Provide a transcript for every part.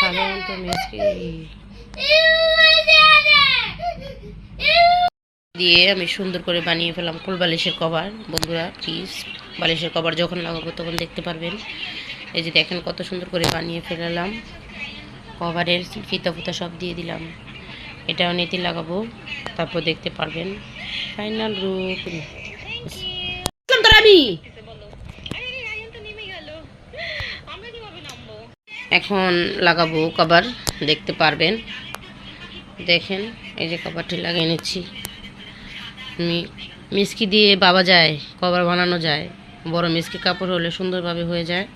সাধারণত মিষ্টি দিয়ে আমি সুন্দর করে বানিয়ে ফেলাম ফুল বালিশের কভার। বন্ধুরা প্লিজ বালিশের কভার যখন লাগাবো তখন দেখতে পারবেন। এই যে দেখেন কত সুন্দর করে বানিয়ে ফেলালাম। কভারের ফিতা ফুতা সব দিয়ে দিলাম। এটাও নেতি লাগাবো, তারপর দেখতে পারবেন ফাইনাল রূপ। আমি এখন লাগাবো কভার, দেখতে পারবেন। দেখেন এই যে কভারটি লাগিয়ে নিচ্ছি। মিস্কি দিয়ে বাবা যায় কভার বানানো যায়, বড় মিস্কি কাপড় হলে সুন্দরভাবে হয়ে যায়।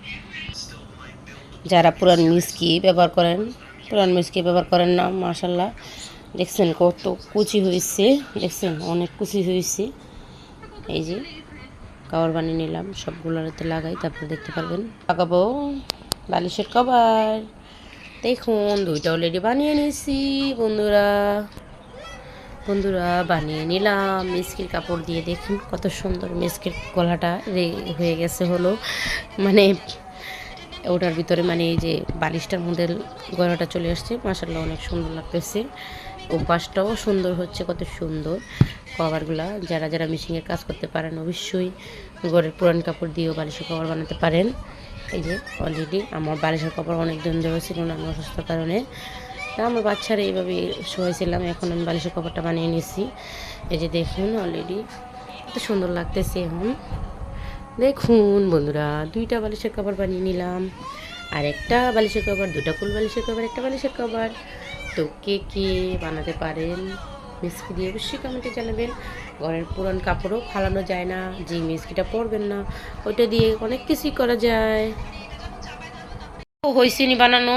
যারা পুরান মিস্কি ব্যবহার করেন না, মাশাল্লাহ দেখছেন কত কুচি হয়েছে, দেখছেন অনেক কুচি হয়েছে। এই যে কভার বানিয়ে নিলাম, সবগুলোতে লাগাই, তারপর দেখতে পারবেন। লাগাবো বালিশের কভার। দেখুন দুইটা অলরেডি বানিয়ে নিয়েছি বন্ধুরা বানিয়ে নিলাম মিস্কির কাপড় দিয়ে। দেখুন কত সুন্দর মিস্কির গলাটা হয়ে গেছে, হলো মানে ওটার ভিতরে, মানে এই যে বালিশটার মধ্যে গলাটা চলে আসছে। মাশাআল্লাহ অনেক সুন্দর লাগতেছে। উপাসটাও সুন্দর হচ্ছে, কত সুন্দর কভারগুলা। যারা মেশিনের কাজ করতে পারেন অবশ্যই ঘরের পুরান কাপড় দিয়েও বালিশের কভার বানাতে পারেন। এই যে অলরেডি আমার বালিশের কাপড় অনেক দিন দেওয়া ছিল না, আমি অসুস্থতার কারণে। আমার বাচ্চারা এইভাবে শোয়াইছিলাম, এখন আমি বালিশের কভারটা বানিয়ে নিয়েছি। এই যে দেখুন অলরেডি কত সুন্দর লাগতেছে। এখন দেখুন বন্ধুরা দুইটা বালিশের কভার বানিয়ে নিলাম, আর একটা বালিশের কভার, দুটা ফুল বালিশের কভার, একটা বালিশের কভার। তো কে কে বানাতে পারেন মিস্কি দিয়ে অবশ্যই কমেন্টে জানাবেন। ঘরের পুরান কাপড়ও ফালানো যায় না, যে মিস্কিটা পরবেন না ওইটা দিয়ে অনেক কিছুই করা যায়। হয়েছে নি বানানো?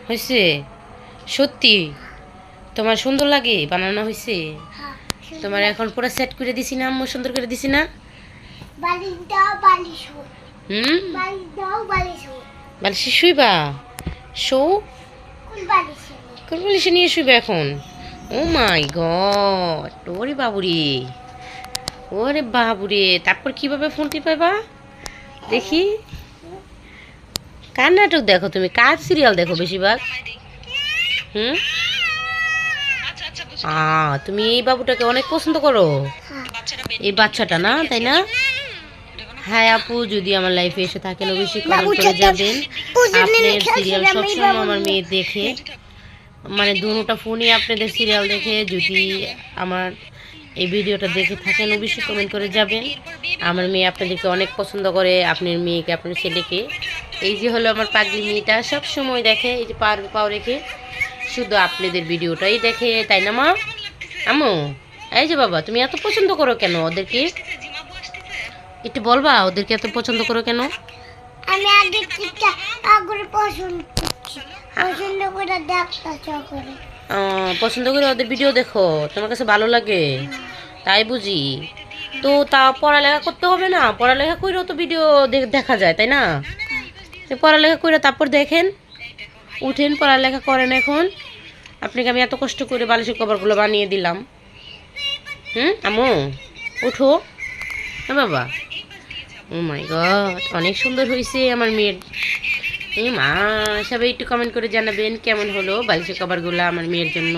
হয়েছে সত্যি? তোমার সুন্দর লাগে বানানো হয়েছে? তোমার এখন পুরো সেট করে দিছি না আম্মু, সুন্দর করে দিছি না? বালিশে শুইবা? কোন বালিশে নিয়ে শুইবা এখন? ও মাই গড, ওরে বাবুরে। তারপর কিভাবে ফোন টিপাইবা দেখি? কার নাটক দেখো তুমি? কার সিরিয়াল দেখো বেশিরভাগ? তুমি এই বাবুটাকে অনেক পছন্দ করো, এই বাচ্চাটা না, তাই না? হ্যাঁ আপু, যদি আমার লাইফে এসে থাকেন অবশ্যই কমেন্ট করে যাবেন। আপনার সিরিয়াল সবসময় আমার মেয়ে দেখে, মানে দুটোটা ফোনই আপনাদের সিরিয়াল দেখে। যদি আমার এই ভিডিওটা দেখে থাকেন অবশ্যই কমেন্ট করে যাবেন। আমার মেয়ে আপনাদেরকে অনেক পছন্দ করে, আপনার মেয়েকে, আপনার ছেলেকে। এই যে হলো আমার পাগলি মেয়েটা, সব সময় দেখে, এই যে পাও রেখে শুধু আপনাদের ভিডিওটাই দেখে, তাই না মা? আম্মু এই যে বাবা, তুমি এত পছন্দ করো কেন ওদেরকে? একটু বলবা ওদেরকে এত পছন্দ করো কেন? আমি আগে পছন্দ করে ওদের ভিডিও দেখো, তোমার কাছে ভালো লাগে তাই বুঝি। তো তা পড়ালেখা করতে হবে না? পড়ালেখা করেও তো ভিডিও দেখা যায়, তাই না? পড়ালেখা করে তারপর দেখেন, উঠেন, পড়ালেখা করেন। এখন আপনাকে আমি এত কষ্ট করে বালিশের কভারগুলো বানিয়ে দিলাম। আম্মু উঠো বাবা। ও মাই গড, অনেক সুন্দর হয়েছে আমার মেয়ের। মা সবাই একটু কমেন্ট করে জানাবেন কেমন হলো বালিশের কভারগুলো আমার মেয়ের জন্য।